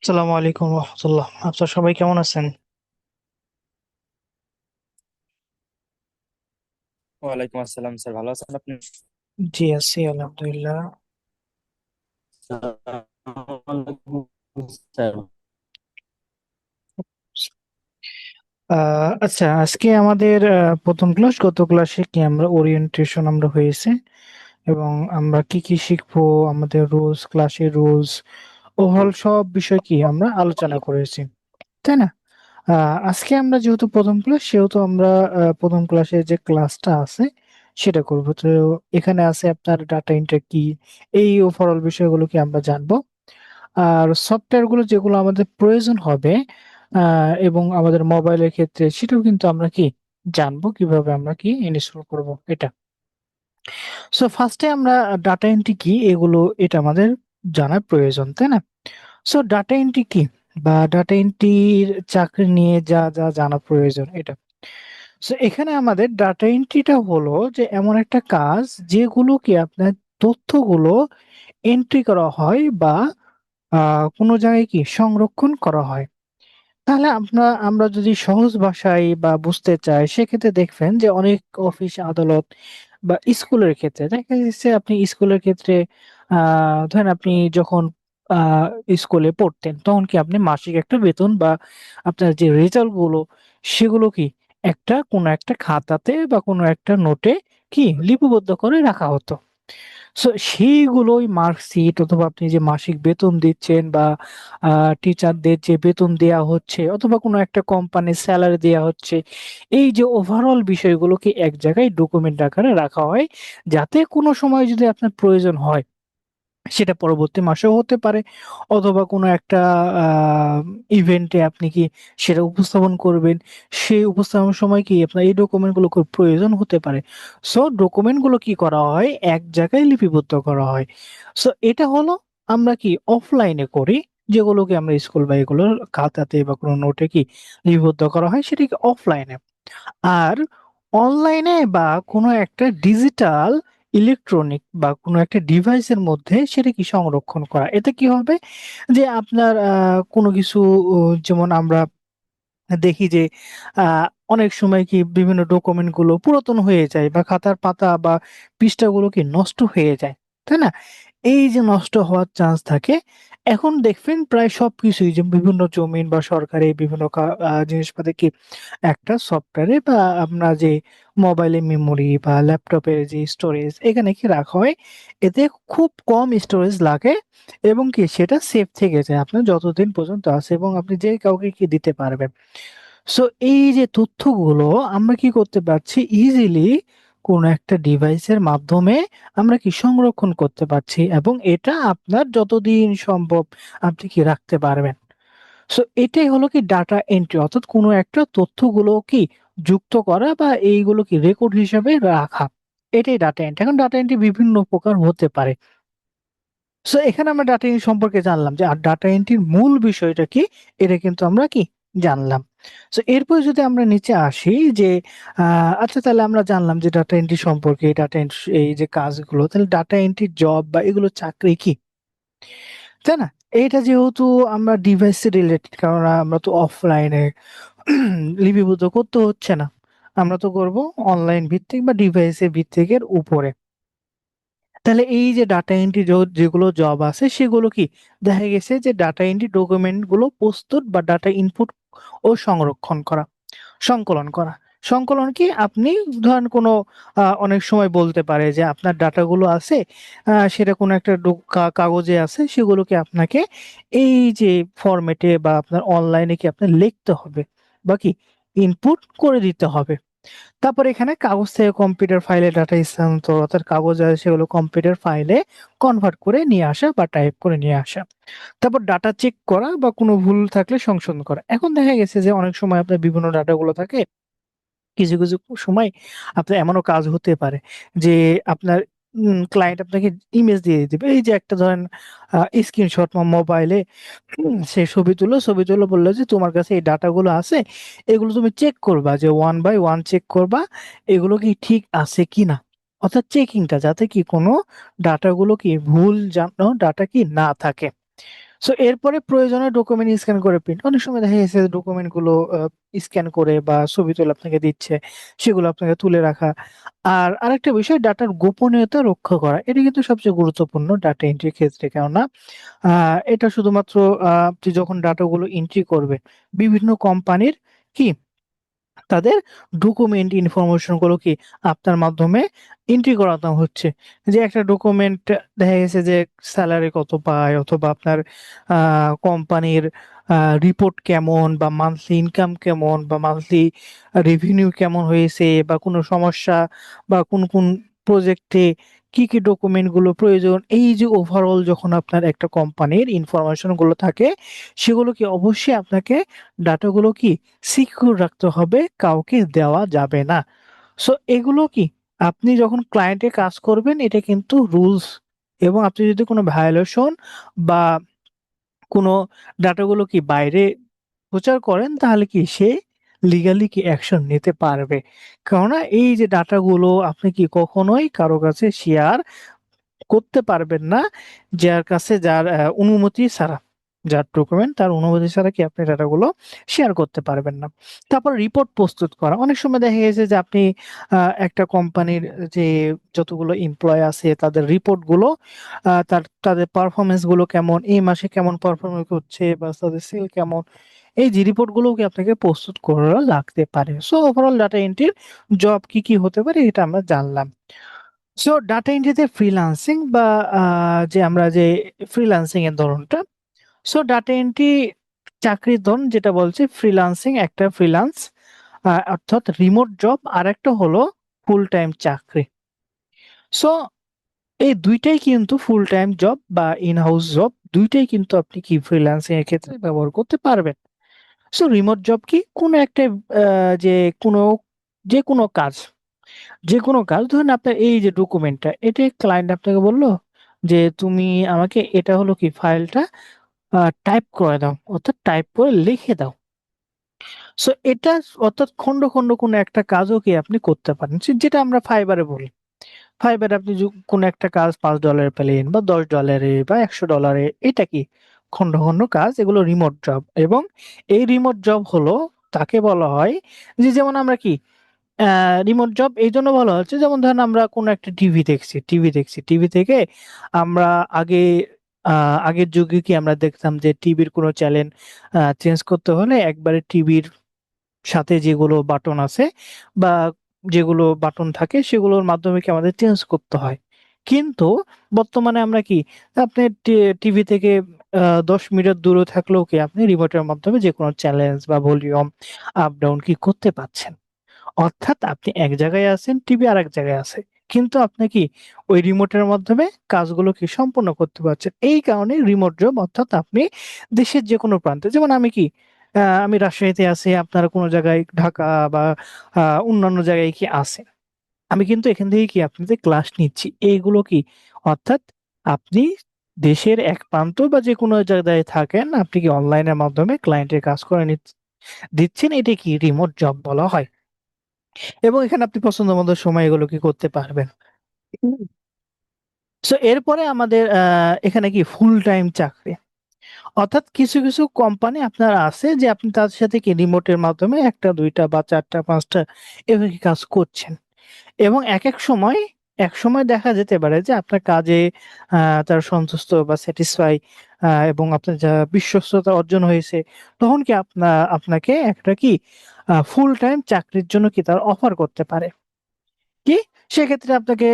আসসালামু আলাইকুম রহমতুল্লাহ। আপনার সবাই কেমন আছেন? ওয়ালাইকুম আসসালাম স্যার, ভালো আছেন আপনি? জি আছি আলহামদুলিল্লাহ। স্যার, আচ্ছা, আজকে আমাদের প্রথম ক্লাস। গত ক্লাসে কি আমরা ওরিয়েন্টেশন আমরা হয়েছে এবং আমরা কি কি শিখবো, আমাদের রুলস, ক্লাসের রুলস, ওভারঅল সব বিষয় কি আমরা আলোচনা করেছি, তাই না? আজকে আমরা যেহেতু প্রথম ক্লাস, সেহেতু আমরা প্রথম ক্লাসে যে ক্লাসটা আছে সেটা করব। তো এখানে আছে আপনার ডাটা এন্ট্রি কি, এই ওভারঅল বিষয়গুলো কি আমরা জানবো। আর সফটওয়্যার গুলো যেগুলো আমাদের প্রয়োজন হবে এবং আমাদের মোবাইলের ক্ষেত্রে সেটাও কিন্তু আমরা কি জানবো, কিভাবে আমরা কি ইনস্টল করব এটা। সো ফার্স্টে আমরা ডাটা এন্ট্রি কি এগুলো এটা আমাদের জানার প্রয়োজন, তাই না? সো ডাটা এন্ট্রি কি বা ডাটা এন্ট্রির চাকরি নিয়ে যা যা জানা প্রয়োজন এটা। সো এখানে আমাদের ডাটা এন্ট্রিটা হলো যে এমন একটা কাজ যেগুলো কি আপনার তথ্যগুলো এন্ট্রি করা হয় বা কোনো জায়গায় কি সংরক্ষণ করা হয়। তাহলে আমরা যদি সহজ ভাষায় বা বুঝতে চাই, সেক্ষেত্রে দেখবেন যে অনেক অফিস আদালত বা স্কুলের ক্ষেত্রে দেখা যাচ্ছে, আপনি স্কুলের ক্ষেত্রে ধরেন আপনি যখন স্কুলে পড়তেন তখন কি আপনি মাসিক একটা বেতন বা আপনার যে রেজাল্ট গুলো সেগুলো কি একটা কোনো একটা খাতাতে বা কোনো একটা নোটে কি লিপিবদ্ধ করে রাখা হতো। সো সেইগুলোই মার্কশিট, অথবা আপনি যে মাসিক বেতন দিচ্ছেন বা টিচারদের যে বেতন দেয়া হচ্ছে অথবা কোনো একটা কোম্পানির স্যালারি দেয়া হচ্ছে, এই যে ওভারঅল বিষয়গুলোকে এক জায়গায় ডকুমেন্ট আকারে রাখা হয়, যাতে কোনো সময় যদি আপনার প্রয়োজন হয় সেটা পরবর্তী মাসেও হতে পারে, অথবা কোনো একটা ইভেন্টে আপনি কি সেটা উপস্থাপন করবেন। সেই উপস্থাপনের সময় কি আপনার এই ডকুমেন্টগুলো খুব প্রয়োজন হতে পারে। সো ডকুমেন্টগুলো কি করা হয়? এক জায়গায় লিপিবদ্ধ করা হয়। সো এটা হলো আমরা কি অফলাইনে করি, যেগুলোকে আমরা স্কুল বা এগুলোর খাতাতে বা কোনো নোটে কি লিপিবদ্ধ করা হয় সেটা কি অফলাইনে। আর অনলাইনে বা কোনো একটা ডিজিটাল ইলেকট্রনিক বা কোনো একটা ডিভাইসের মধ্যে সেটা কি সংরক্ষণ করা। এতে কি হবে যে আপনার কোনো কিছু যেমন আমরা দেখি যে আ অনেক সময় কি বিভিন্ন ডকুমেন্ট গুলো পুরাতন হয়ে যায় বা খাতার পাতা বা পৃষ্ঠাগুলো কি নষ্ট হয়ে যায়। তাই না? এই যে নষ্ট হওয়ার চান্স থাকে, এখন দেখবেন প্রায় সবকিছুই যে বিভিন্ন জমিন বা সরকারি বিভিন্ন জিনিসপাতি কি একটা সফটওয়্যারে বা আপনার যে মোবাইলের মেমোরি বা ল্যাপটপের যে স্টোরেজ এখানে কি রাখা হয়। এতে খুব কম স্টোরেজ লাগে এবং কি সেটা সেফ থেকে যায় আপনার যতদিন পর্যন্ত আছে, এবং আপনি যে কাউকে কি দিতে পারবেন। সো এই যে তথ্যগুলো আমরা কি করতে পারছি ইজিলি কোনো একটা ডিভাইসের মাধ্যমে আমরা কি সংরক্ষণ করতে পারছি, এবং এটা আপনার যতদিন সম্ভব আপনি কি রাখতে পারবেন। সো এটাই হলো কি ডাটা এন্ট্রি, অর্থাৎ কোনো একটা তথ্যগুলো কি যুক্ত করা বা এইগুলো কি রেকর্ড হিসেবে রাখা। এটাই ডাটা এন্ট্রি। এখন ডাটা এন্ট্রি বিভিন্ন প্রকার হতে পারে। সো এখানে আমরা ডাটা এন্ট্রি সম্পর্কে জানলাম যে আর ডাটা এন্ট্রির মূল বিষয়টা কি, এটা কিন্তু আমরা কি জানলাম। সো এরপর যদি আমরা নিচে আসি যে আ আচ্ছা, তাহলে আমরা জানলাম যে ডাটা এন্ট্রি সম্পর্কে, ডাটা এন্ট্রি এই যে কাজগুলো, তাহলে ডাটা এন্ট্রির জব বা এগুলো চাকরি কি? তাই না? এইটা যেহেতু আমরা ডিভাইস রিলেটেড, কারণ আমরা তো অফলাইনে লিপিবদ্ধ করতে হচ্ছে না। আমরা তো করব অনলাইন ভিত্তিক বা ডিভাইসের ভিত্তিকের উপরে। তাহলে এই যে ডাটা এন্ট্রি যেগুলো জব আছে সেগুলো কি দেখা গেছে যে ডাটা এন্ট্রি ডকুমেন্ট গুলো প্রস্তুত বা ডাটা ইনপুট ও সংরক্ষণ করা, সংকলন করা। সংকলন কি আপনি ধরেন কোনো অনেক সময় বলতে পারে যে আপনার ডাটাগুলো আছে, সেটা কোনো একটা কাগজে আছে, সেগুলোকে আপনাকে এই যে ফরম্যাটে বা আপনার অনলাইনে কি আপনার লিখতে হবে বা কি ইনপুট করে দিতে হবে। তারপর এখানে কাগজ থেকে কম্পিউটার ফাইলে ডাটা স্থানান্তর, অর্থাৎ কাগজ আছে সেগুলো কম্পিউটার ফাইলে কনভার্ট করে নিয়ে আসা বা টাইপ করে নিয়ে আসা। তারপর ডাটা চেক করা বা কোনো ভুল থাকলে সংশোধন করা। এখন দেখা গেছে যে অনেক সময় আপনার বিভিন্ন ডাটাগুলো থাকে। কিছু সময় আপনার এমনও কাজ হতে পারে যে আপনার ক্লায়েন্ট আপনাকে ইমেজ দিয়ে দিবে। এই যে একটা ধরেন স্ক্রিনশট মোবাইলে সে ছবি তুলে বলল যে, "তোমার কাছে এই ডাটাগুলো আছে। এগুলো তুমি চেক করবা যে 1 বাই 1 চেক করবা। এগুলো কি ঠিক আছে কিনা?" অর্থাৎ চেকিংটা যাতে কি কোনো ডাটাগুলো কি ভুল যেন ডাটা কি না থাকে। সো এরপরে প্রয়োজনীয় ডকুমেন্ট স্ক্যান করে প্রিন্ট। অনেক সময় দেখা গেছে ডকুমেন্ট গুলো স্ক্যান করে বা ছবি তুলে আপনাকে দিচ্ছে, সেগুলো আপনাকে তুলে রাখা। আর আরেকটা বিষয়, ডাটার গোপনীয়তা রক্ষা করা। এটা কিন্তু সবচেয়ে গুরুত্বপূর্ণ ডাটা এন্ট্রির ক্ষেত্রে। কেননা এটা শুধুমাত্র আপনি যখন ডাটাগুলো এন্ট্রি করবেন, বিভিন্ন কোম্পানির কি তাদের ডকুমেন্ট ইনফরমেশন গুলো কি আপনার মাধ্যমে এন্ট্রি করানো হচ্ছে। যে একটা ডকুমেন্ট দেখা গেছে যে স্যালারি কত পায়, অথবা আপনার কোম্পানির রিপোর্ট কেমন, বা মান্থলি ইনকাম কেমন, বা মান্থলি রেভিনিউ কেমন হয়েছে, বা কোনো সমস্যা, বা কোন কোন প্রজেক্টে কি কি ডকুমেন্ট গুলো প্রয়োজন। এই যে ওভারঅল যখন আপনার একটা কোম্পানির ইনফরমেশন গুলো থাকে, সেগুলো কি অবশ্যই আপনাকে ডাটাগুলো কি সিকিউর রাখতে হবে, কাউকে দেওয়া যাবে না। সো এগুলো কি আপনি যখন ক্লায়েন্টে কাজ করবেন, এটা কিন্তু রুলস। এবং আপনি যদি কোনো ভায়োলেশন বা কোনো ডাটাগুলো কি বাইরে প্রচার করেন, তাহলে কি সে লিগালি কি অ্যাকশন নিতে পারবে। কেননা এই যে ডাটাগুলো আপনি কি কখনোই কারো কাছে শেয়ার করতে পারবেন না, যার অনুমতি ছাড়া। যার ডকুমেন্ট তার অনুমতি ছাড়া কি আপনি ডাটাগুলো শেয়ার করতে পারবেন না। তারপর রিপোর্ট প্রস্তুত করা। অনেক সময় দেখা গেছে যে আপনি একটা কোম্পানির যে যতগুলো এমপ্লয়ি আছে তাদের রিপোর্ট গুলো, তাদের পারফরমেন্স গুলো কেমন, এই মাসে কেমন পারফরমেন্স হচ্ছে, বা তাদের সেল কেমন, এই যে রিপোর্ট গুলো কি আপনাকে প্রস্তুত করা লাগতে পারে। সো ওভারঅল ডাটা এন্ট্রির জব কি কি হতে পারে, এটা আমরা জানলাম। সো ডাটা এন্ট্রিতে ফ্রিল্যান্সিং বা যে আমরা যে ফ্রিল্যান্সিং এর ধরনটা। সো ডাটা এন্ট্রি চাকরির ধরন যেটা বলছে ফ্রিল্যান্সিং, একটা ফ্রিল্যান্স অর্থাৎ রিমোট জব, আর একটা হলো ফুল টাইম চাকরি। সো এই দুইটাই কিন্তু ফুল টাইম জব বা ইন হাউস জব, দুইটাই কিন্তু আপনি কি ফ্রিল্যান্সিং এর ক্ষেত্রে ব্যবহার করতে পারবেন। সো রিমোট জব কি কোনো একটা যে কোনো যে কোনো কাজ, যে কোনো কাজ ধরুন আপনার এই যে ডকুমেন্টটা, এটা ক্লায়েন্ট আপনাকে বলল যে তুমি আমাকে এটা হলো কি ফাইলটা টাইপ করে দাও, অর্থাৎ টাইপ করে লিখে দাও। সো এটা অর্থাৎ খন্ড খন্ড কোনো একটা কাজও কি আপনি করতে পারেন, যেটা আমরা ফাইবারে বলি। ফাইবারে আপনি কোনো একটা কাজ $5 পেলেন, বা $10 বা $100, এটা কি খন্ড খন্ড কাজ, এগুলো রিমোট জব। এবং এই রিমোট জব হলো, তাকে বলা হয় যে, যেমন আমরা কি রিমোট জব এই জন্য বলা হচ্ছে, যেমন ধরেন আমরা কোনো একটা টিভি থেকে আমরা আগে আগের যুগে কি আমরা দেখতাম যে টিভির কোনো চ্যানেল চেঞ্জ করতে হলে একবারে টিভির সাথে যেগুলো বাটন আছে, বা যেগুলো বাটন থাকে, সেগুলোর মাধ্যমে কি আমাদের চেঞ্জ করতে হয়। কিন্তু বর্তমানে আমরা কি, আপনি টিভি থেকে 10 মিটার দূরে থাকলেও কি আপনি রিমোটের মাধ্যমে যেকোনো চ্যানেল বা ভলিউম আপ ডাউন কি করতে পারছেন। অর্থাৎ আপনি এক জায়গায় আছেন, টিভি আরেক জায়গায় আছে। কিন্তু আপনি কি ওই রিমোটের মাধ্যমে কাজগুলো কি সম্পন্ন করতে পারছেন। এই কারণে রিমোট জব, অর্থাৎ আপনি দেশের যেকোনো প্রান্তে, যেমন আমি কি আমি রাজশাহীতে আছি, আপনারা কোনো জায়গায় ঢাকা বা অন্যান্য জায়গায় কি আছেন। আমি কিন্তু এখান থেকে কি আপনাদের ক্লাস নিচ্ছি। এইগুলো কি অর্থাৎ আপনি দেশের এক প্রান্ত বা যেকোনো জায়গায় থাকেন, আপনি কি অনলাইনের মাধ্যমে ক্লায়েন্টের কাজ করে দিচ্ছেন। এটা কি রিমোট জব বলা হয়। এবং এখানে আপনি পছন্দ মতো সময় এগুলো কি করতে পারবেন। হুম। সো এরপরে আমাদের এখানে কি ফুল টাইম চাকরি। অর্থাৎ কিছু, কিছু কোম্পানি আপনার আছে যে আপনি তাদের সাথে কি রিমোটের মাধ্যমে ১ টা ২ টা বা ৪ টা ৫ টা এভাবে কি কাজ করছেন। এবং একেক সময় একসময় দেখা যেতে পারে যে আপনার কাজে তারা সন্তুষ্ট বা স্যাটিসফাই, এবং আপনার যা বিশ্বস্ততা অর্জন হয়েছে, তখন কি আপনাকে একটা কি ফুল টাইম চাকরির জন্য কি তারা অফার করতে পারে। কি? সেক্ষেত্রে আপনাকে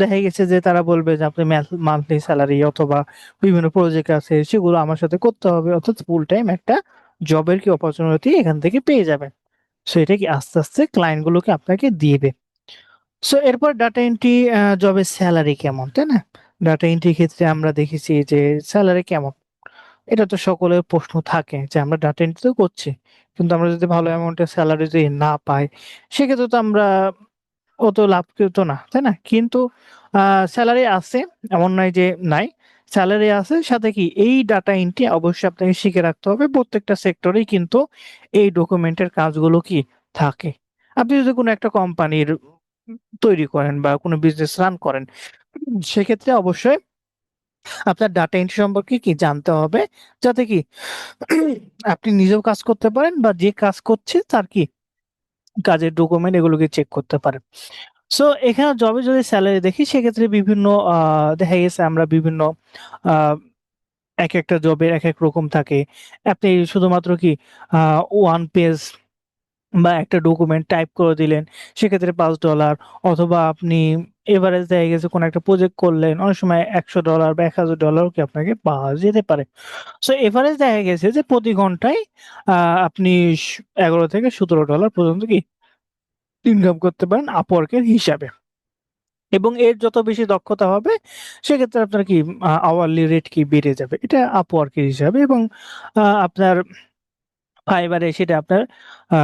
দেখা গেছে যে তারা বলবে যে আপনি মান্থলি স্যালারি অথবা বিভিন্ন প্রজেক্ট আছে সেগুলো আমার সাথে করতে হবে। অর্থাৎ ফুল টাইম একটা জবের কি অপরচুনিটি এখান থেকে পেয়ে যাবেন। সো এটা কি আস্তে, আস্তে ক্লায়েন্ট গুলোকে আপনাকে দিবে। সো এরপর ডাটা এন্ট্রি জবের স্যালারি কেমন, তাই না? ডাটা এন্ট্রির ক্ষেত্রে আমরা দেখেছি যে স্যালারি কেমন? এটা তো সকলের প্রশ্ন থাকে যে আমরা ডাটা এন্ট্রি তো করছি। কিন্তু আমরা যদি ভালো অ্যামাউন্টের স্যালারি যদি না পাই, সেক্ষেত্রে তো আমরা অত লাভকৃত না, তাই না? কিন্তু আ সেলারি আছে, এমন নয় যে নাই। সেলারি আছে, সাথে কি এই ডাটা এন্ট্রি অবশ্যই আপনাকে শিখে রাখতে হবে। প্রত্যেকটা সেক্টরেই কিন্তু এই ডকুমেন্টের কাজগুলো কি থাকে। আপনি যদি কোনো একটা কোম্পানির তৈরি করেন বা কোনো বিজনেস রান করেন, সেক্ষেত্রে অবশ্যই আপনার ডাটা এন্ট্রি সম্পর্কে কি জানতে হবে, যাতে কি আপনি নিজেও কাজ করতে পারেন বা যে কাজ করছে তার কি কাজের ডকুমেন্ট এগুলোকে চেক করতে পারেন। সো এখানে জবে যদি সেলারি দেখি সেক্ষেত্রে বিভিন্ন দেখা গেছে আমরা বিভিন্ন আ একেকটা জবের একেক রকম থাকে। আপনি শুধুমাত্র কি ওয়ান পেজ বা একটা ডকুমেন্ট টাইপ করে দিলেন, সেক্ষেত্রে $5 অথবা আপনি এভারেজ দেখা গেছে কোনো একটা প্রজেক্ট করলেন, অনেক সময় $100 বা $1000 কি আপনাকে পাওয়া যেতে পারে। সো এভারেজ দেখা গেছে যে প্রতি ঘন্টায় আ আপনি $11 থেকে $17 পর্যন্ত কি ইনকাম করতে পারেন Upwork এর হিসাবে। এবং এর যত বেশি দক্ষতা হবে সেক্ষেত্রে আপনার কি আওয়ারলি রেট কি বেড়ে যাবে। এটা Upwork এর হিসাবে এবং আপনার ফাইবারে সেটা আপনার আ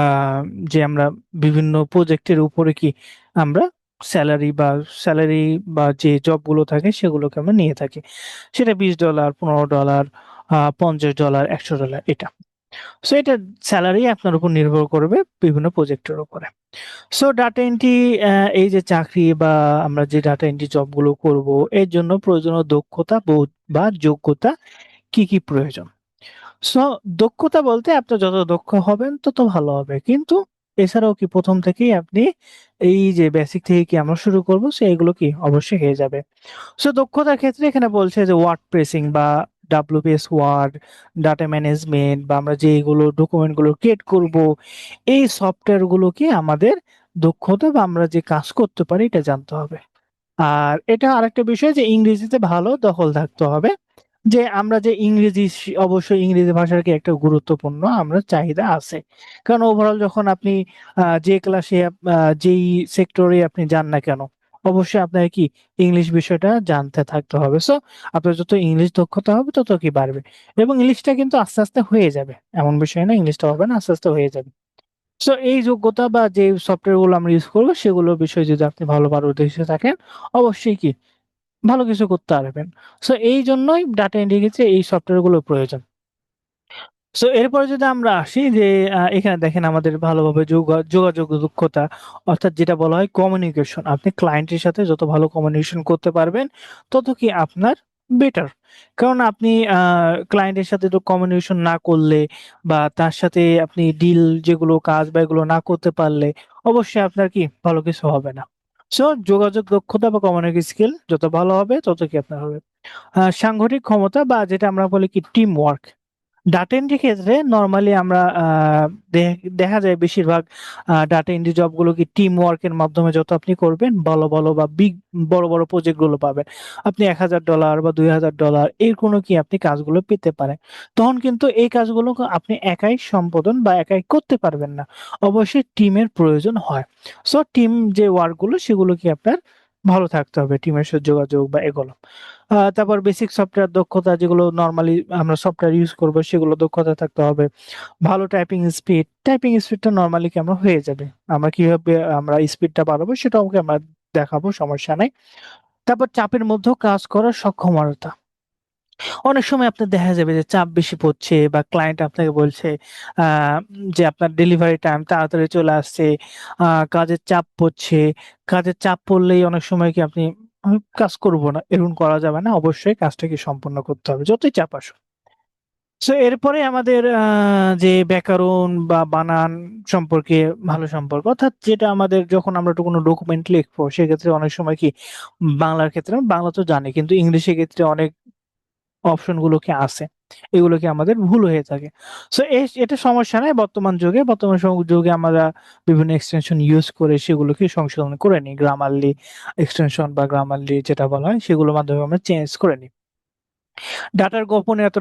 যে আমরা বিভিন্ন প্রজেক্টের উপরে কি আমরা সেলারি বা সেলারি বা যে জবগুলো থাকে সেগুলোকে আমরা নিয়ে থাকি। সেটা $20, $15, $50, $100 এটা। সো এটা সেলারি আপনার উপর নির্ভর করবে বিভিন্ন প্রজেক্টের উপরে। সো ডাটা এন্ট্রি এই যে চাকরি বা আমরা যে ডাটা এন্ট্রি জবগুলো করব এর জন্য প্রয়োজনীয় দক্ষতা বোধ বা যোগ্যতা কি প্রয়োজন? সো দক্ষতা বলতে আপনার যত দক্ষ হবেন তত ভালো হবে। কিন্তু এছাড়াও কি ১ম থেকেই আপনি এই যে বেসিক থেকে কি আমরা শুরু করব সো এগুলো কি অবশ্যই হয়ে যাবে। সো দক্ষতার ক্ষেত্রে এখানে বলছে যে ওয়ার্ড প্রেসিং বা WPS ওয়ার্ড, ডাটা ম্যানেজমেন্ট বা আমরা যেগুলো ডকুমেন্ট গুলো ক্রিয়েট করব, এই সফটওয়্যার গুলোকে আমাদের দক্ষতা বা আমরা যে কাজ করতে পারি এটা জানতে হবে। আর এটা আরেকটা বিষয় যে ইংরেজিতে ভালো দখল থাকতে হবে। যে আমরা যে ইংরেজি অবশ্যই ইংরেজি ভাষার কি একটা গুরুত্বপূর্ণ আমরা চাহিদা আছে। কারণ ওভারঅল যখন আপনি যে ক্লাসে যেই সেক্টরে আপনি যান না কেন, অবশ্যই আপনার কি ইংলিশ বিষয়টা জানতে থাকতে হবে। সো আপনার যত ইংলিশ দক্ষতা হবে তত কি বাড়বে। এবং ইংলিশটা কিন্তু আস্তে, আস্তে হয়ে যাবে। এমন বিষয় না ইংলিশটা হবে না, আস্তে, আস্তে হয়ে যাবে। সো এই যোগ্যতা বা যে সফটওয়্যার গুলো আমরা ইউজ করব সেগুলোর বিষয়ে যদি আপনি ভালো পারদর্শী থাকেন, অবশ্যই কি ভালো কিছু করতে পারবেন। সো এইজন্যই ডাটা এন্ট্রি ক্ষেত্রে এই সফটওয়্যার গুলো প্রয়োজন। সো এরপরে যদি আমরা আসি যে এখানে দেখেন আমাদের ভালোভাবে যোগাযোগ দক্ষতা অর্থাৎ যেটা বলা হয় কমিউনিকেশন। আপনি ক্লায়েন্টের সাথে যত ভালো কমিউনিকেশন করতে পারবেন তত কি আপনার বেটার। কারণ আপনি ক্লায়েন্টের সাথে তো কমিউনিকেশন না করলে বা তার সাথে আপনি ডিল যেগুলো কাজ বা এগুলো না করতে পারলে অবশ্যই আপনার কি ভালো কিছু হবে না। সো যোগাযোগ দক্ষতা বা কমিউনিকেশন স্কিল যত ভালো হবে তত কি আপনার হবে। সাংগঠনিক ক্ষমতা বা যেটা আমরা বলি কি টিম ওয়ার্ক। ডাটা এন্ট্রি ক্ষেত্রে নরমালি আমরা দেখা যায় বেশিরভাগ ডাটা এন্ট্রি জবগুলো কি টিম ওয়ার্ক এর মাধ্যমে যত আপনি করবেন ভালো বা বড় প্রজেক্ট গুলো পাবেন। আপনি $1000 বা $2000 এর কোনো কি আপনি কাজগুলো পেতে পারেন। তখন কিন্তু এই কাজগুলো আপনি একাই সম্পাদন বা একাই করতে পারবেন না। অবশ্যই টিমের প্রয়োজন হয়। সো টিম যে ওয়ার্ক গুলো সেগুলো কি আপনার ভালো থাকতে হবে। টিমের সাথে যোগাযোগ বা এগুলো। তারপর বেসিক সফটওয়্যার দক্ষতা যেগুলো নরমালি আমরা সফটওয়্যার ইউজ করব সেগুলো দক্ষতা থাকতে হবে। ভালো টাইপিং স্পিডটা নরমালি কি আমরা হয়ে যাবে। আমরা কিভাবে আমরা স্পিডটা বাড়াবো সেটাও ওকে আমরা দেখাবো, সমস্যা নাই। তারপর চাপের মধ্যেও কাজ করার সক্ষমতা। অনেক সময় আপনার দেখা যাবে যে চাপ বেশি পড়ছে বা ক্লায়েন্ট আপনাকে বলছে আ যে আপনার ডেলিভারি টাইম তাড়াতাড়ি চলে আসছে। আ কাজের চাপ পড়ছে। কাজের চাপ পড়লেই অনেক সময় কি আপনি আমি কাজ করব না। এরকম করা যাবে না। অবশ্যই কাজটাকে সম্পন্ন করতে হবে। যতই চাপ আসুক। সো এরপরে আমাদের যে ব্যাকরণ বা বানান সম্পর্কে ভালো সম্পর্ক। অর্থাৎ যেটা আমাদের যখন আমরা কোনো ডকুমেন্ট লিখবো সেক্ষেত্রে অনেক সময় কি বাংলার ক্ষেত্রে বাংলা তো জানি কিন্তু ইংলিশের ক্ষেত্রে অনেক অপশন গুলো কি আছে। এগুলো কি আমাদের ভুল হয়ে থাকে। সো এটা সমস্যা নাই। বর্তমান যুগে আমরা বিভিন্ন এক্সটেনশন ইউজ করে সেগুলোকে সংশোধন করে নিই। গ্রামারলি এক্সটেনশন বা গ্রামারলি যেটা বলা হয় সেগুলোর মাধ্যমে আমরা চেঞ্জ করে নিই। ডাটার গোপনীয়তা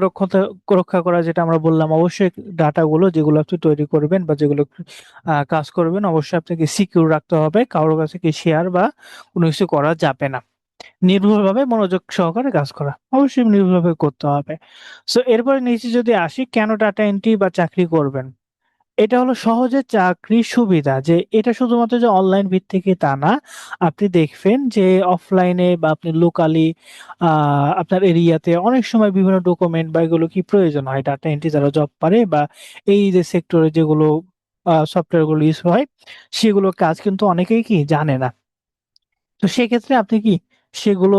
রক্ষা করা যেটা আমরা বললাম অবশ্যই ডাটাগুলো যেগুলো আপনি তৈরি করবেন বা যেগুলো কাজ করবেন অবশ্যই আপনাকে সিকিউর রাখতে হবে। কারো কাছে কি শেয়ার বা কোনো কিছু করা যাবে না। নির্ভুলভাবে মনোযোগ সহকারে কাজ করা। অবশ্যই নির্ভুলভাবে করতে হবে। সো এরপরে নিচে যদি আসি কেন ডাটা এন্ট্রি বা চাকরি করবেন? এটা হলো সহজে চাকরির সুবিধা যে এটা শুধুমাত্র যে অনলাইন ভিত্তিকই তা না। আপনি দেখবেন যে অফলাইনে বা আপনি লোকালি আ আপনার এরিয়াতে অনেক সময় বিভিন্ন ডকুমেন্ট বা এগুলো কি প্রয়োজন হয়। ডাটা এন্ট্রি যারা জব পারে বা এই যে সেক্টরে যেগুলো সফটওয়্যার ইউজ হয় সেগুলোর কাজ কিন্তু অনেকেই কি জানে না। তো সেক্ষেত্রে আপনি কি সেগুলো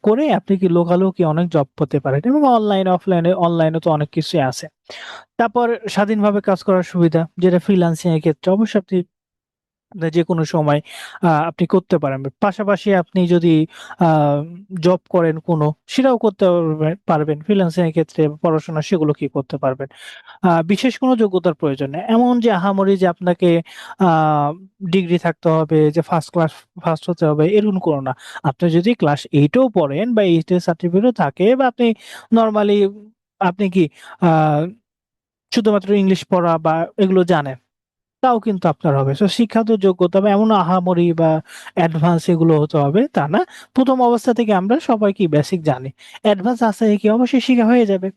করে আপনি কি লোকালেও কি অনেক জব পেতে পারেন এবং অনলাইনে তো অনেক কিছুই আছে। তারপর স্বাধীনভাবে কাজ করার সুবিধা যেটা ফ্রিল্যান্সিং এর ক্ষেত্রে অবশ্যই আপনি যেকোনো সময় আপনি করতে পারেন। পাশাপাশি আপনি যদি আ জব করেন কোনো সেটাও করতে পারবেন। ফ্রিল্যান্সিং এর ক্ষেত্রে পড়াশোনা সেগুলো কি করতে পারবেন। বিশেষ কোনো যোগ্যতার প্রয়োজন নেই। এমন যে আহামরি যে আপনাকে আ ডিগ্রি থাকতে হবে, যে ফার্স্ট হতে হবে এরকম কোনো না। আপনি যদি ক্লাস 8 এও পড়েন বা 8 এর সার্টিফিকেটও থাকে বা আপনি নরমালি আপনি কি আ শুধুমাত্র ইংলিশ পড়া বা এগুলো জানেন, তাও কিন্তু আপনার হবে। সো শিক্ষাগত যোগ্যতা বা এমন আহামরি বা অ্যাডভান্স এগুলো হতে হবে তা না। ১ম অবস্থা থেকে আমরা সবাই কি বেসিক জানি। অ্যাডভান্স আস্তে কি অবশ্যই শিখা হয়ে যাবে।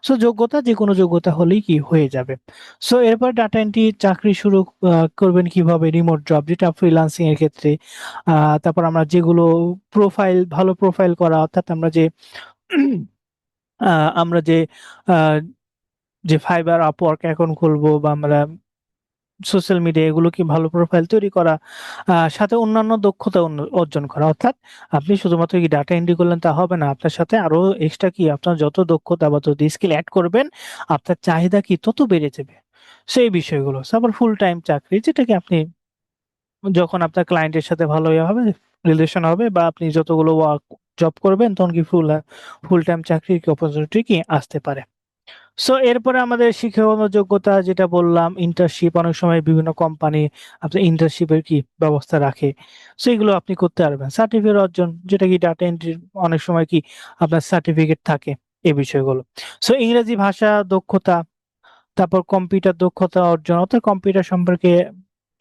সো যোগ্যতা যেকোনো যোগ্যতা হলেই কি হয়ে যাবে। সো এরপর ডাটা এন্ট্রি চাকরি শুরু করবেন কিভাবে? রিমোট জব যেটা ফ্রিল্যান্সিং এর ক্ষেত্রে। আ তারপর আমরা যেগুলো ভালো প্রোফাইল করা অর্থাৎ আ আমরা আ যে Fiverr, Upwork অ্যাকাউন্ট খুলবো বা আমরা সোশ্যাল মিডিয়া এগুলো কি ভালো প্রোফাইল তৈরি করা, সাথে অন্যান্য দক্ষতা অর্জন করা। অর্থাৎ আপনি শুধুমাত্র কি ডাটা এন্ট্রি করলেন তা হবে না। আপনার সাথে আরো এক্সট্রা কি আপনার যত দক্ষতা বা যত স্কিল এড করবেন, আপনার চাহিদা কি তত বেড়ে যাবে। সেই বিষয়গুলো। তারপর ফুল টাইম চাকরি যেটাকে আপনি যখন আপনার ক্লায়েন্টের সাথে ভালো হবে, রিলেশন হবে বা আপনি যতগুলো জব করবেন তখন কি ফুল টাইম চাকরির কি অপরচুনিটি কি আসতে পারে। সো এরপরে আমাদের শিক্ষাগত যোগ্যতা যেটা বললাম, ইন্টার্নশিপ অনেক সময় বিভিন্ন কোম্পানি আপনার ইন্টার্নশিপের কি ব্যবস্থা রাখে। সো এগুলো আপনি করতে পারবেন। সার্টিফিকেট অর্জন যেটা কি ডাটা এন্ট্রির অনেক সময় কি আপনার সার্টিফিকেট থাকে এই বিষয়গুলো। সো ইংরেজি ভাষা দক্ষতা, তারপর কম্পিউটার দক্ষতা অর্জন অর্থাৎ কম্পিউটার সম্পর্কে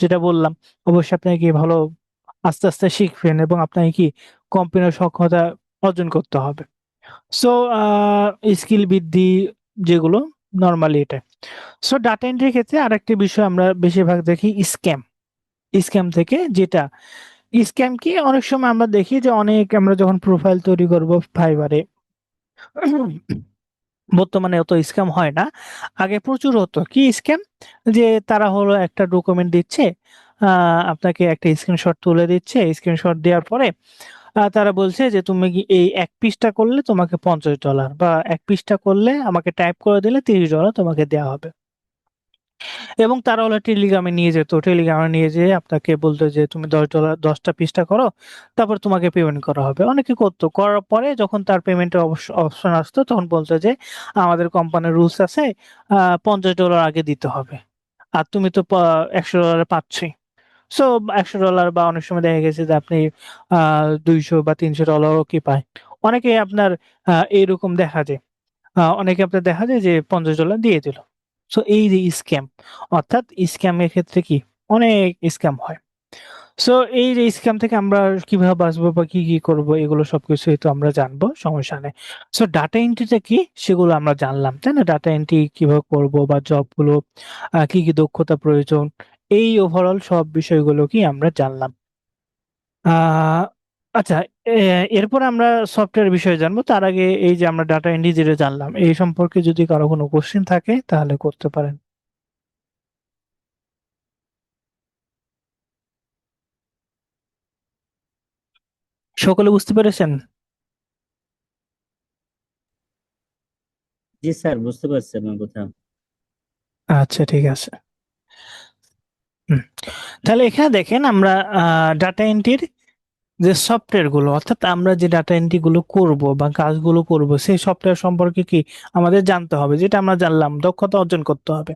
যেটা বললাম, অবশ্যই আপনাকে কি ভালো আস্তে শিখবেন এবং আপনাকে কি কম্পিউটার সক্ষমতা অর্জন করতে হবে। সো আ স্কিল বৃদ্ধি যেগুলো নরমালি এটা। সো ডাটা এন্ট্রির ক্ষেত্রে আরেকটি বিষয় আমরা বেশিরভাগ দেখি স্ক্যাম। স্ক্যাম থেকে যেটা স্ক্যাম কি অনেক সময় আমরা দেখি যে আমরা যখন প্রোফাইল তৈরি করব Fiverr এ বর্তমানে অত স্ক্যাম হয় না। আগে প্রচুর হতো। কি স্ক্যাম? যে তারা হলো একটা ডকুমেন্ট দিচ্ছে, আ আপনাকে একটা স্ক্রিনশট তুলে দিচ্ছে। স্ক্রিনশট দেওয়ার পরে তারা বলছে যে তুমি কি এই ১ পৃষ্ঠা করলে তোমাকে $৫০ বা ১ পৃষ্ঠা করলে আমাকে টাইপ করে দিলে $৩০ তোমাকে দেয়া হবে। এবং তারা হলো টেলিগ্রামে নিয়ে যেত। টেলিগ্রামে নিয়ে যেয়ে আপনাকে বলত যে তুমি $১০ ১০ টা পৃষ্ঠা করো, তারপর তোমাকে পেমেন্ট করা হবে। অনেকে করত। করার পরে যখন তার পেমেন্টের অপশন আসতো তখন বলত যে আমাদের কোম্পানির রুলস আছে $৫০ আগে দিতে হবে। আর তুমি তো $১০০ পাচ্ছই। সো $১০০ বা অনেক সময় দেখা গেছে যে আপনি আ $২০০ বা $৩০০ ও কি পায়। অনেকে আপনার এরকম দেখা যায়। অনেকে আপনার দেখা যায় যে $৫০ দিয়ে দিল। সো এই যে স্ক্যাম অর্থাৎ স্ক্যামের ক্ষেত্রে কি অনেক স্ক্যাম হয়। সো এই যে স্ক্যাম থেকে আমরা কিভাবে বাঁচবো বা কি করব এগুলো সবকিছুই তো আমরা জানবো, সমস্যা নেই। সো ডাটা এন্ট্রিটা কি সেগুলো আমরা জানলাম, তাই না? ডাটা এন্ট্রি কিভাবে করব বা জবগুলো কি দক্ষতা প্রয়োজন এই ওভারঅল সব বিষয়গুলো কি আমরা জানলাম। আ আচ্ছা, এ এরপরে আমরা সফটওয়্যার বিষয়ে জানবো। তার আগে এই যে আমরা ডাটা এন্ট্রি যেটা জানলাম, এই সম্পর্কে যদি কারো কোনো কোয়েশ্চেন থাকে তাহলে করতে পারেন। সকলে বুঝতে পেরেছেন? জি স্যার, বুঝতে পারছি আপনার কথা। আচ্ছা ঠিক আছে। হুম। তাহলে এখানে দেখেন আমরা ডাটা এন্ট্রির যে সফটওয়্যার গুলো অর্থাৎ আমরা যে ডাটা এন্ট্রি গুলো করব বা কাজগুলো করব সেই সফটওয়্যার সম্পর্কে কি আমাদের জানতে হবে। যেটা আমরা জানলাম দক্ষতা অর্জন করতে হবে।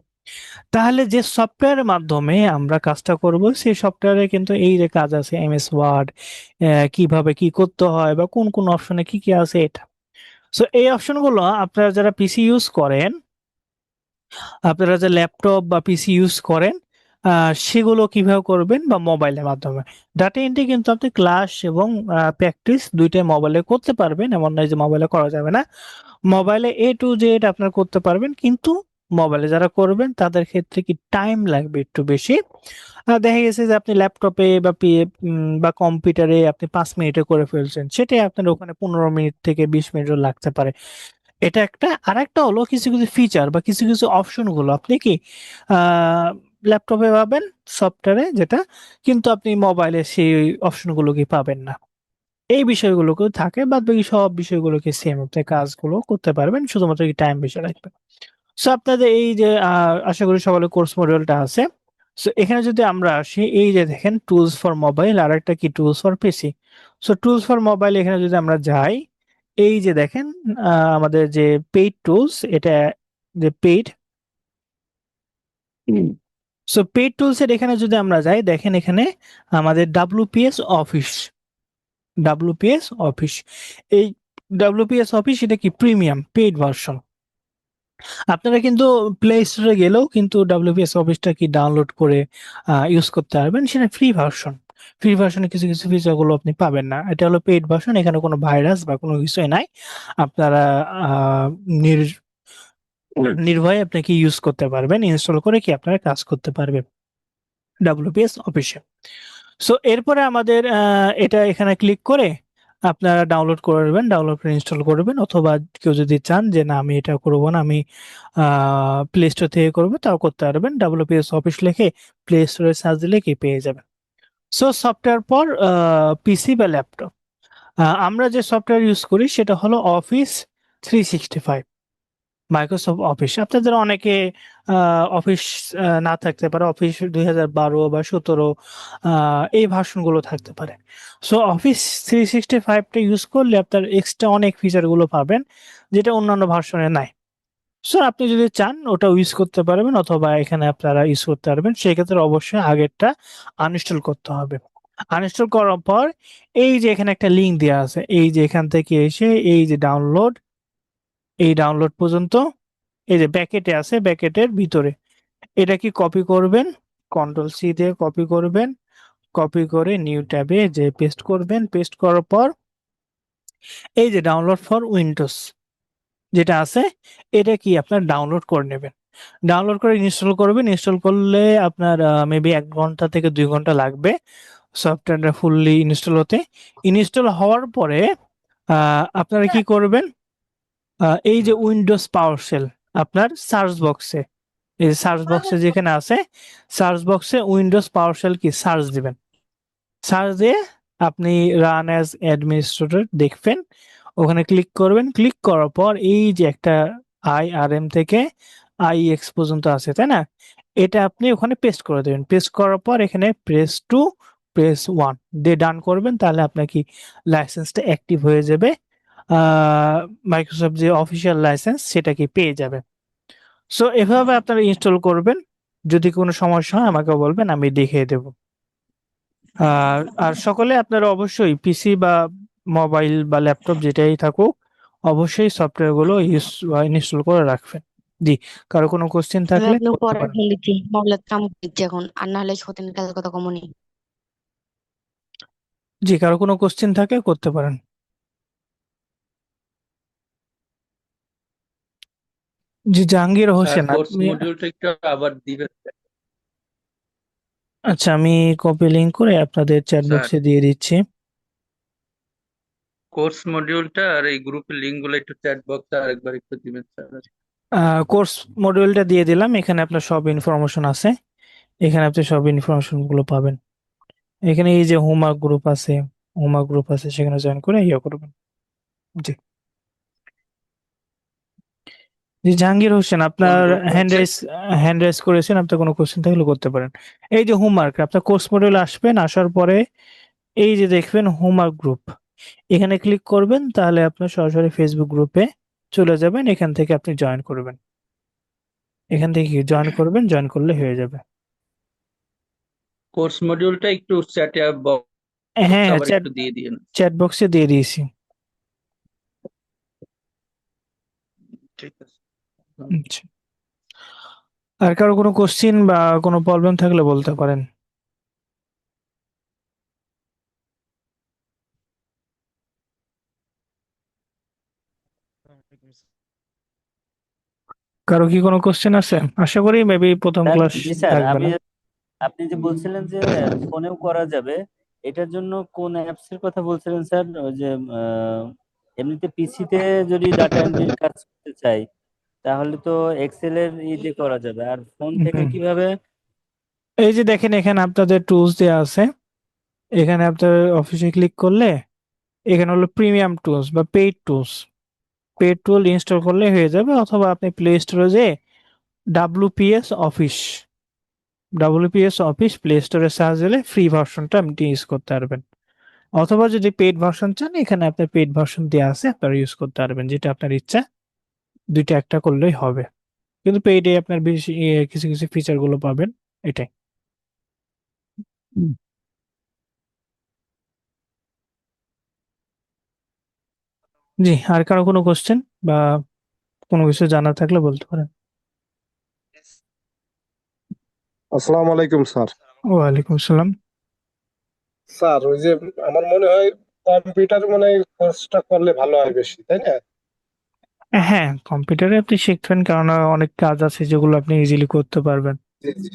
তাহলে যে সফটওয়্যারের মাধ্যমে আমরা কাজটা করব সেই সফটওয়্যারে কিন্তু এই যে কাজ আছে এমএস ওয়ার্ড, কিভাবে কি করতে হয় বা কোন অপশনে কি আছে এটা। সো এই অপশনগুলো আপনারা যারা পিসি ইউজ করেন, আপনারা যে ল্যাপটপ বা পিসি ইউজ করেন সেগুলো কিভাবে করবেন বা মোবাইলের মাধ্যমে। ডাটা এন্ট্রি কিন্তু আপনি ক্লাস এবং প্র্যাকটিস ২ টাই মোবাইলে করতে পারবেন। এমন নয় যে মোবাইলে করা যাবে না। মোবাইলে A to Z আপনারা করতে পারবেন। কিন্তু মোবাইলে যারা করবেন তাদের ক্ষেত্রে কি টাইম লাগবে একটু বেশি। দেখা গেছে যে আপনি ল্যাপটপে বা বা কম্পিউটারে আপনি ৫ মিনিটে করে ফেলছেন। সেটাই আপনার ওখানে ১৫ মিনিট থেকে ২০ মিনিটও লাগতে পারে। এটা একটা। আরেকটা হলো কিছু ফিচার বা কিছু অপশন গুলো আপনি কি আ ল্যাপটপে পাবেন সফটওয়্যারে যেটা কিন্তু আপনি মোবাইলে সেই অপশন গুলো কি পাবেন না। এই বিষয়গুলোকে থাকে, বাদ বাকি সব বিষয়গুলোকে সেম, আপনি কাজগুলো করতে পারবেন, শুধুমাত্র কি টাইম বেশি লাগবে। সো আপনাদের এই যে আশা করি সকালে কোর্স মডিউলটা আছে। সো এখানে যদি আমরা আসি, এই যে দেখেন টুলস ফর মোবাইল, আর একটা কি tools for PC. So tools for mobile এখানে যদি আমরা যাই, এই যে দেখেন আমাদের যে পেইড টুলস, এটা যে পেইড, সো পেইড টুলস এর এখানে যদি আমরা যাই, দেখেন এখানে আমাদের ডাব্লিউপিএস অফিস, এই ডাব্লিউপিএস অফিস এটা কি প্রিমিয়াম পেইড ভার্সন। আপনারা কিন্তু প্লে স্টোরে গেলেও কিন্তু ডাব্লিউপিএস অফিসটা কি ডাউনলোড করে ইউজ করতে পারবেন, সেটা ফ্রি ভার্সন। ফ্রি ভার্সনে কিছু কিছু ফিচার গুলো আপনি পাবেন না, এটা হলো পেইড ভার্সন, এখানে কোনো ভাইরাস বা কোনো কিছুই নাই। আপনারা আহ, নির নির্ভয়ে আপনি কি ইউজ করতে পারবেন, ইনস্টল করে কি আপনারা কাজ করতে পারবেন ডাব্লিউপিএস অফিসে। সো এরপরে আমাদের এটা এখানে ক্লিক করে আপনারা ডাউনলোড করবেন, ডাউনলোড করে ইনস্টল করবেন, অথবা কেউ যদি চান যে না আমি এটা করব না, আমি প্লে স্টোর থেকে করবো, তাও করতে পারবেন। ডাব্লিউপিএস অফিস লিখে প্লে স্টোরে সার্চ দিলে কি পেয়ে যাবেন। সো সফটওয়্যার পর পিসি বা ল্যাপটপ, আমরা যে সফটওয়্যার ইউজ করি সেটা হলো অফিস 365, মাইক্রোসফট অফিস। আপনাদের অনেকে অফিস না থাকতে পারে, অফিস 2012 বা 17 এই ভার্সনগুলো থাকতে পারে। সো অফিস 365টা ইউজ করলে আপনার এক্সট্রা অনেক ফিচারগুলো পাবেন, যেটা অন্যান্য ভার্সনে নাই। সো আপনি যদি চান ওটা ইউজ করতে পারবেন, অথবা এখানে আপনারা ইউজ করতে পারবেন। সেক্ষেত্রে অবশ্যই আগেরটা আনইনস্টল করতে হবে। আনইনস্টল করার পর এই যে এখানে একটা লিঙ্ক দেওয়া আছে, এই যে এখান থেকে এসে এই যে ডাউনলোড, এই ডাউনলোড পর্যন্ত এই যে ব্যাকেটে আছে, ব্যাকেটের ভিতরে এটা কি কপি করবেন, কন্ট্রোল সি দিয়ে কপি করবেন, কপি করে নিউ ট্যাবে যে পেস্ট করবেন, পেস্ট করার পর এই যে ডাউনলোড ফর উইন্ডোজ যেটা আছে, এটা কি আপনার ডাউনলোড করে নেবেন। ডাউনলোড করে ইনস্টল করবেন, ইনস্টল করলে আপনার মেবি 1 ঘন্টা থেকে 2 ঘন্টা লাগবে সফটওয়্যারটা ফুললি ইনস্টল হতে। ইনস্টল হওয়ার পরে আপনারা কি করবেন, এই যে উইন্ডোজ পাওয়ার শেল আপনার সার্চ বক্সে, এই সার্চ বক্সে যেখানে আছে, সার্চ বক্সে উইন্ডোজ পাওয়ারশেল কি সার্চ দিবেন। সার্চ দিয়ে আপনি রান অ্যাজ অ্যাডমিনিস্ট্রেটর দেখবেন, ওখানে ক্লিক করবেন। ক্লিক করার পর এই যে একটা IRM থেকে IX পর্যন্ত আছে, তাই না, এটা আপনি ওখানে পেস্ট করে দেবেন। পেস্ট করার পর এখানে প্রেস 1 দিয়ে ডান করবেন, তাহলে আপনার কি লাইসেন্সটা অ্যাক্টিভ হয়ে যাবে, মাইক্রোসফট যে অফিসিয়াল লাইসেন্স সেটা কি পেয়ে যাবে। সো এভাবে আপনারা ইনস্টল করবেন। যদি কোনো সমস্যা হয় আমাকে বলবেন, আমি দেখিয়ে দেব। আর সকলে আপনারা অবশ্যই পিসি বা মোবাইল বা ল্যাপটপ যেটাই থাকুক, অবশ্যই সফটওয়্যার গুলো ইনস্টল করে রাখবেন। জি, কারো কোনো কোশ্চেন আমি থাকলে আপনি করতে পরে পারেন। ফেলেছি মোবাইলের কাম করছি এখন, আর না হলে সতীন কাজের কথা কমনি। জি, কারো কোনো কোশ্চেন থাকলে করতে পারেন। জি, জাহাঙ্গীর স্যার হোসেন কোর্স আপনি। মডিউলটা একটু আবার দিবেন আচ্ছা, আমি কপি লিঙ্ক করে আপনাদের চ্যাট স্যার? বক্সে দিয়ে দিচ্ছি। কোর্স মডিউলটা আর এই গ্রুপের লিংক গুলো একটু চ্যাট বক্সে আরেকবার একটু দিবেন স্যার। কোর্স মডিউলটা দিয়ে দিলাম, এখানে আপনার সব ইনফরমেশন আছে, এখানে আপনি সব ইনফরমেশন গুলো পাবেন। এখানে এই যে হোমওয়ার্ক গ্রুপ আছে, সেখানে জয়েন করে ইয়ে করবেন। জি, জি, জাহাঙ্গীর হোসেন কোন আপনার গ্রুপটা হ্যান্ড হচ্ছে? রাইজ হ্যান্ড রাইজ করেছেন, আপনার কোনো কোশ্চেন থাকলে করতে পারেন। এই যে হোমওয়ার্ক, আপনার কোর্স মডিউলে আসবেন, আসার পরে এই যে দেখবেন হোমওয়ার্ক গ্রুপ, এখানে ক্লিক করবেন, তাহলে আপনার সরাসরি ফেসবুক গ্রুপে চলে যাবেন, এখান থেকে আপনি জয়েন করবেন। এখান থেকে জয়েন করবেন, জয়েন করলে হয়ে যাবে। কোর্স মডিউলটা একটু চ্যাটে বক্স হ্যাঁ, হ্যাঁ, আবার চ্যাট একটু দিয়ে দিন। চ্যাট বক্সে দিয়ে দিয়েছি। ঠিক আছে। আচ্ছা, আর কারো কোনো কোশ্চিন বা কোনো প্রবলেম থাকলে বলতে পারেন। কারো কি কোনো কোশ্চেন আছে? আশা করি মেবি প্রথম স্যার, ক্লাস জি স্যার, থাকবে না। আপনি যে বলছিলেন যে ফোনেও করা যাবে, এটার জন্য কোন অ্যাপস এর কথা বলছিলেন স্যার? ওই যে এমনিতে পিসিতে যদি ডাটা এন্ট্রির কাজ করতে চাই, তাহলে তো এক্সেল এর দিয়ে করা যাবে, আর ফোন থেকে হুম, কিভাবে? এই যে দেখেন এখানে আপনাদের টুলস দেওয়া আছে, এখানে আপনার অফিসে ক্লিক করলে এখানে হলো প্রিমিয়াম টুলস বা পেইড টুলস। পেইড টুল ইনস্টল করলে হয়ে যাবে, অথবা আপনি প্লে স্টোরে যে WPS office WPS office play স্টোরে সার্চ দিলে ফ্রি ভার্সনটা আপনি ইউজ করতে পারবেন। অথবা যদি পেইড ভার্সন চান, এখানে আপনার পেইড ভার্সন দেওয়া আছে, আপনারা ইউজ করতে পারবেন, যেটা আপনার ইচ্ছা। দুইটা একটা করলেই হবে, কিন্তু পেইডে আপনার বেশি কিছু কিছু ফিচার গুলো পাবেন, এটাই। হুম। জি, আর কারো কোনো কোশ্চেন বা কোনো কিছু জানার থাকলে বলতে পারেন। আসসালামু আলাইকুম স্যার। ওয়ালাইকুম আসসালাম। স্যার ওই যে আমার মনে হয় কম্পিউটার মানে কোর্সটা করলে ভালো হয় বেশি, তাই না? হ্যাঁ, কম্পিউটারে আপনি শিখবেন, কারণ অনেক কাজ আছে যেগুলো আপনি ইজিলি করতে পারবেন, জি জি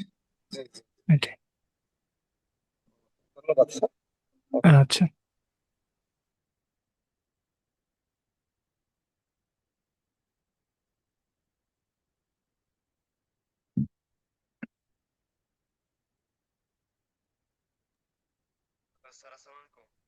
জি জি, এটাই। ধন্যবাদ স্যার। আচ্ছা।